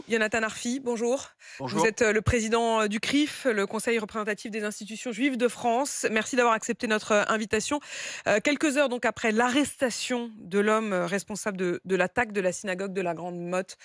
vous, Yonatan Arfi, bonjour. Vous Bonjour. êtes le président du CRIF, le Conseil représentatif des institutions juives de France. Merci d'avoir accepté notre invitation. Quelques heures donc après l'arrestation de l'homme responsable de l'attaque de la synagogue de la Grande Motte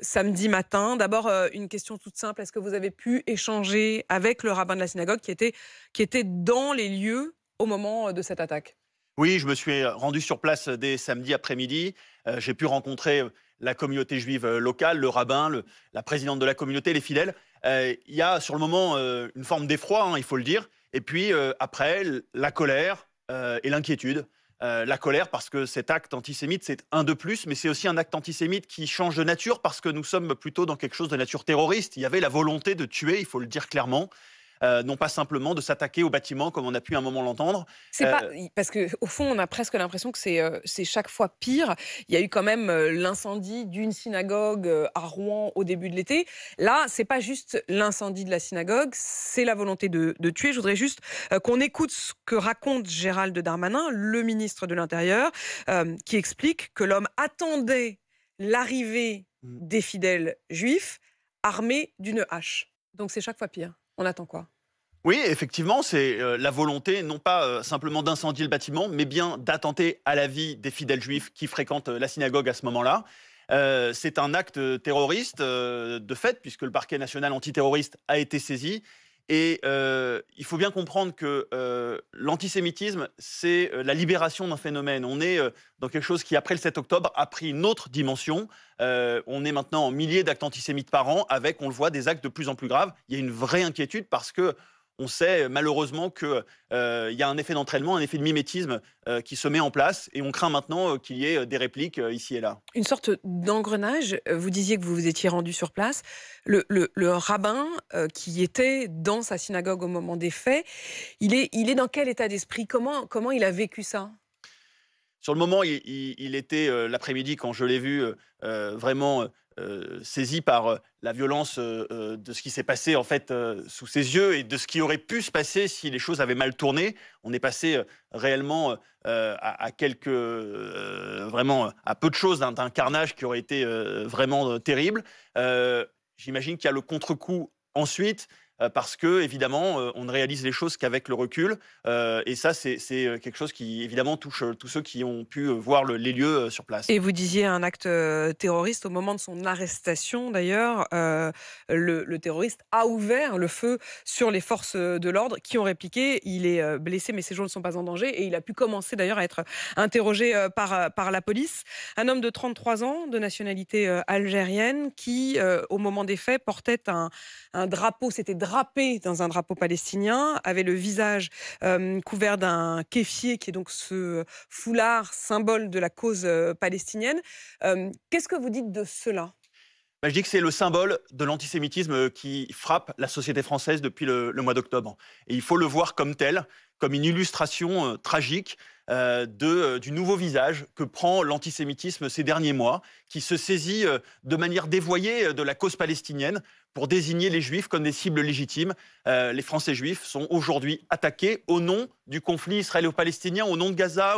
samedi matin. D'abord, une question toute simple. Est-ce que vous avez pu échanger avec le rabbin de la synagogue qui était dans les lieux au moment de cette attaque? Oui, je me suis rendu sur place dès samedi après-midi. J'ai pu rencontrer la communauté juive locale, le rabbin, la présidente de la communauté, les fidèles. Il y a sur le moment une forme d'effroi, hein, il faut le dire. Et puis après, la colère et l'inquiétude. La colère parce que cet acte antisémite, c'est un de plus, mais c'est aussi un acte antisémite qui change de nature parce que nous sommes plutôt dans quelque chose de nature terroriste. Il y avait la volonté de tuer, il faut le dire clairement. Non pas simplement de s'attaquer aux bâtiments comme on a pu un moment l'entendre. C'est pas parce que au fond, on a presque l'impression que c'est chaque fois pire. Il y a eu quand même, l'incendie d'une synagogue, à Rouen au début de l'été. Là, c'est pas juste l'incendie de la synagogue, c'est la volonté de tuer. Je voudrais juste, qu'on écoute ce que raconte Gérald Darmanin, le ministre de l'Intérieur, qui explique que l'homme attendait l'arrivée Mm. des fidèles juifs armés d'une hache. Donc c'est chaque fois pire. On attend quoi? Oui, effectivement, c'est la volonté non pas simplement d'incendier le bâtiment, mais bien d'attenter à la vie des fidèles juifs qui fréquentent la synagogue à ce moment-là. C'est un acte terroriste de fait, puisque le parquet national antiterroriste a été saisi. Et il faut bien comprendre que l'antisémitisme, c'est la libération d'un phénomène. On est dans quelque chose qui, après le 7 octobre, a pris une autre dimension. On est maintenant en milliers d'actes antisémites par an, avec, on le voit, des actes de plus en plus graves. Il y a une vraie inquiétude parce que on sait malheureusement qu'il y a un effet d'entraînement, un effet de mimétisme qui se met en place. Et on craint maintenant qu'il y ait des répliques ici et là. Une sorte d'engrenage. Vous disiez que vous vous étiez rendu sur place. Le rabbin, qui était dans sa synagogue au moment des faits, il est dans quel état d'esprit? Comment il a vécu ça? Sur le moment, il était, l'après-midi, quand je l'ai vu, vraiment, saisi par, la violence, de ce qui s'est passé, en fait, sous ses yeux et de ce qui aurait pu se passer si les choses avaient mal tourné. On est passé, réellement, à quelques, vraiment, à peu de choses d'un carnage qui aurait été, vraiment, terrible. J'imagine qu'il y a le contre-coup ensuite, parce qu'évidemment, on ne réalise les choses qu'avec le recul. Et ça, c'est quelque chose qui, évidemment, touche tous ceux qui ont pu voir les lieux sur place. Et vous disiez un acte terroriste au moment de son arrestation d'ailleurs. Le terroriste a ouvert le feu sur les forces de l'ordre qui ont répliqué. Il est blessé, mais ses jours ne sont pas en danger. Et il a pu commencer d'ailleurs à être interrogé par la police. Un homme de 33 ans, de nationalité algérienne, qui, au moment des faits, portait un drapeau, s'était drapé dans un drapeau palestinien, avait le visage couvert d'un kéfier, qui est donc ce foulard symbole de la cause palestinienne. Qu'est-ce que vous dites de cela? Bah, je dis que c'est le symbole de l'antisémitisme qui frappe la société française depuis le mois d'octobre. Et il faut le voir comme tel, comme une illustration tragique du nouveau visage que prend l'antisémitisme ces derniers mois, qui se saisit de manière dévoyée de la cause palestinienne pour désigner les Juifs comme des cibles légitimes. Les Français juifs sont aujourd'hui attaqués au nom du conflit israélo-palestinien, au nom de Gaza,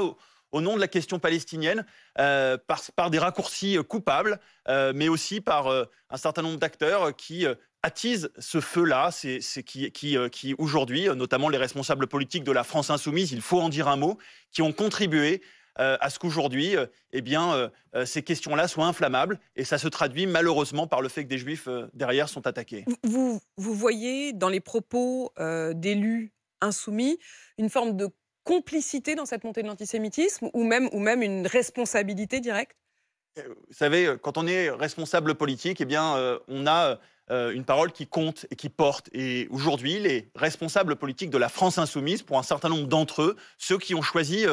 au nom de la question palestinienne, par des raccourcis coupables, mais aussi par un certain nombre d'acteurs qui attisent ce feu-là, qui aujourd'hui, notamment les responsables politiques de la France insoumise, il faut en dire un mot, qui ont contribué à ce qu'aujourd'hui, ces questions-là soient inflammables. Et ça se traduit malheureusement par le fait que des Juifs derrière sont attaqués. Vous voyez dans les propos d'élus insoumis une forme de complicité dans cette montée de l'antisémitisme ou même une responsabilité directe? Vous savez, quand on est responsable politique, on a une parole qui compte et qui porte. Et aujourd'hui, les responsables politiques de la France insoumise, pour un certain nombre d'entre eux, ceux qui ont choisi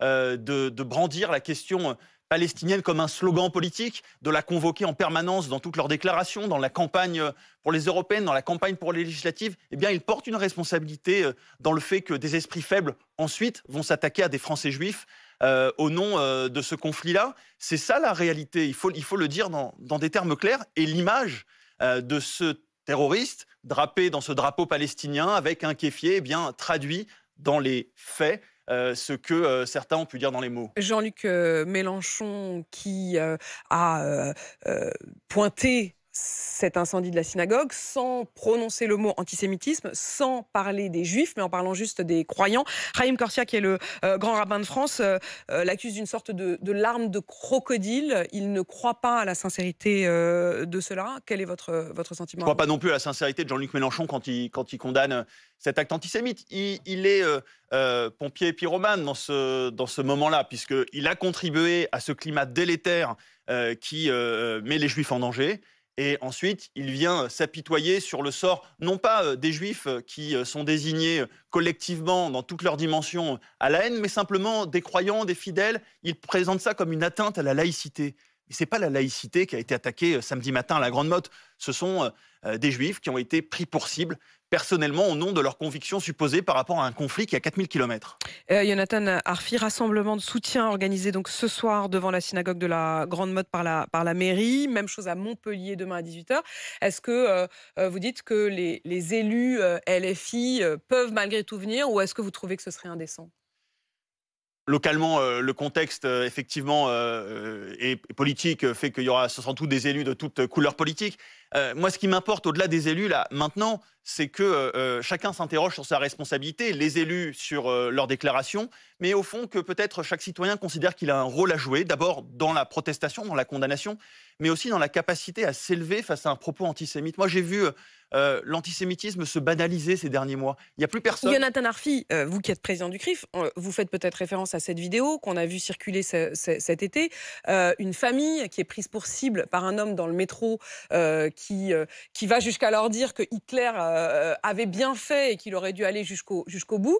de brandir la question palestinienne comme un slogan politique, de la convoquer en permanence dans toutes leurs déclarations, dans la campagne pour les européennes, dans la campagne pour les législatives, ils portent une responsabilité dans le fait que des esprits faibles, ensuite, vont s'attaquer à des Français juifs au nom de ce conflit-là. C'est ça la réalité. Il faut le dire dans des termes clairs. Et l'image de ce terroriste drapé dans ce drapeau palestinien avec un kéfier, traduit dans les faits ce que certains ont pu dire dans les mots. Jean-Luc Mélenchon qui a pointé cet incendie de la synagogue sans prononcer le mot antisémitisme, sans parler des juifs, mais en parlant juste des croyants. Haïm Corsia, qui est le grand rabbin de France, l'accuse d'une sorte de larme de crocodile. Il ne croit pas à la sincérité de cela. Quel est votre Je ne sentiment à crois vous? pas non plus à la sincérité de Jean-Luc Mélenchon quand il condamne cet acte antisémite. Il est pompier et pyromane dans ce moment-là, puisqu'il a contribué à ce climat délétère qui met les Juifs en danger. Et ensuite, il vient s'apitoyer sur le sort, non pas des Juifs qui sont désignés collectivement dans toutes leurs dimensions à la haine, mais simplement des croyants, des fidèles. Il présente ça comme une atteinte à la laïcité. Et ce n'est pas la laïcité qui a été attaquée samedi matin à la Grande Motte. Ce sont des Juifs qui ont été pris pour cible, personnellement, au nom de leurs convictions supposées par rapport à un conflit qui a 4000 kilomètres. Jonathan Arfi, rassemblement de soutien organisé donc ce soir devant la synagogue de la Grande Motte par la mairie. Même chose à Montpellier demain à 18h. Est-ce que vous dites que les élus LFI peuvent malgré tout venir, ou est-ce que vous trouvez que ce serait indécent? Localement, le contexte, effectivement, et politique fait qu'il y aura sans doute des élus de toutes couleurs politiques. Moi, ce qui m'importe au-delà des élus, là, maintenant, c'est que chacun s'interroge sur sa responsabilité, les élus sur leurs déclarations, mais au fond que peut-être chaque citoyen considère qu'il a un rôle à jouer, d'abord dans la protestation, dans la condamnation, mais aussi dans la capacité à s'élever face à un propos antisémite. Moi, j'ai vu l'antisémitisme se banaliser ces derniers mois. Il n'y a plus personne. Jonathan Arfi, vous qui êtes président du CRIF, vous faites peut-être référence à cette vidéo qu'on a vu circuler cet été. Une famille qui est prise pour cible par un homme dans le métro qui va jusqu'à leur dire que Hitler avait bien fait et qu'il aurait dû aller jusqu'au bout.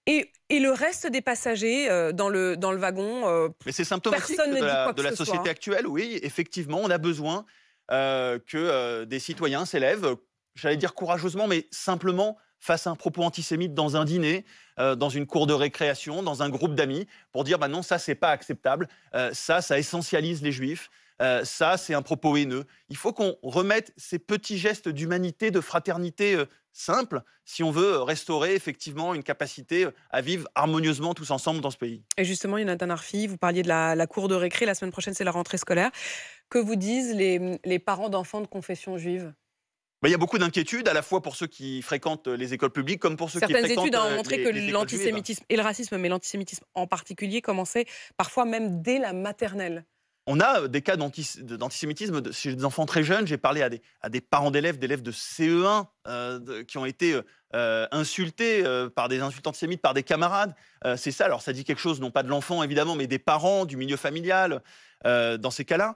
Et le reste des passagers dans le wagon, Mais c'est symptomatique personne ne dit quoi que de la ce société soit. actuelle. Oui, effectivement, on a besoin que des citoyens s'élèvent, j'allais dire courageusement, mais simplement face à un propos antisémite dans un dîner, dans une cour de récréation, dans un groupe d'amis, pour dire bah non, ça, c'est pas acceptable, ça essentialise les juifs. Ça, c'est un propos haineux. Il faut qu'on remette ces petits gestes d'humanité, de fraternité simples, si on veut restaurer effectivement une capacité à vivre harmonieusement tous ensemble dans ce pays. Et justement, Jonathan Arfi, vous parliez de la cour de récré. La semaine prochaine, c'est la rentrée scolaire. Que vous disent les parents d'enfants de confession juive? Ben, il y a beaucoup d'inquiétudes, à la fois pour ceux qui fréquentent les écoles publiques, comme pour ceux qui Certaines fréquentent études ont montré que les écoles juives. l'antisémitisme et le racisme, mais l'antisémitisme en particulier, commençait parfois même dès la maternelle. On a des cas d'antisémitisme chez des enfants très jeunes. J'ai parlé à des parents d'élèves de CE1 qui ont été insultés par des insultes antisémites, par des camarades. C'est ça, alors ça dit quelque chose, non pas de l'enfant évidemment, mais des parents, du milieu familial, dans ces cas-là.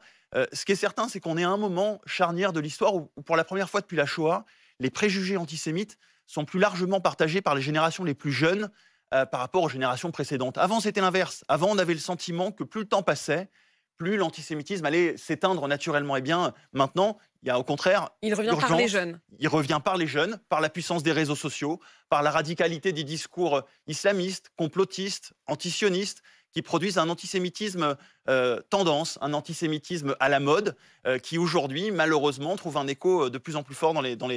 Ce qui est certain, c'est qu'on est à un moment charnière de l'histoire où, pour la première fois depuis la Shoah, les préjugés antisémites sont plus largement partagés par les générations les plus jeunes par rapport aux générations précédentes. Avant, c'était l'inverse. Avant, on avait le sentiment que plus le temps passait, plus l'antisémitisme allait s'éteindre naturellement. Eh bien, maintenant, il y a au contraire Il revient par les urgence. jeunes. Il revient par les jeunes, par la puissance des réseaux sociaux, par la radicalité des discours islamistes, complotistes, antisionistes, qui produisent un antisémitisme tendance, un antisémitisme à la mode, qui aujourd'hui, malheureusement, trouve un écho de plus en plus fort dans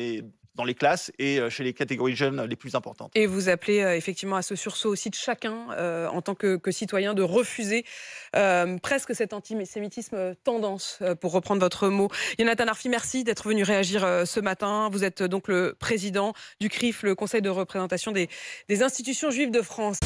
les classes et chez les catégories jeunes les plus importantes. Et vous appelez effectivement à ce sursaut aussi de chacun, en tant que citoyen, de refuser presque cet antisémitisme tendance, pour reprendre votre mot. Jonathan Arfi, merci d'être venu réagir ce matin. Vous êtes donc le président du CRIF, le Conseil de représentation des institutions juives de France.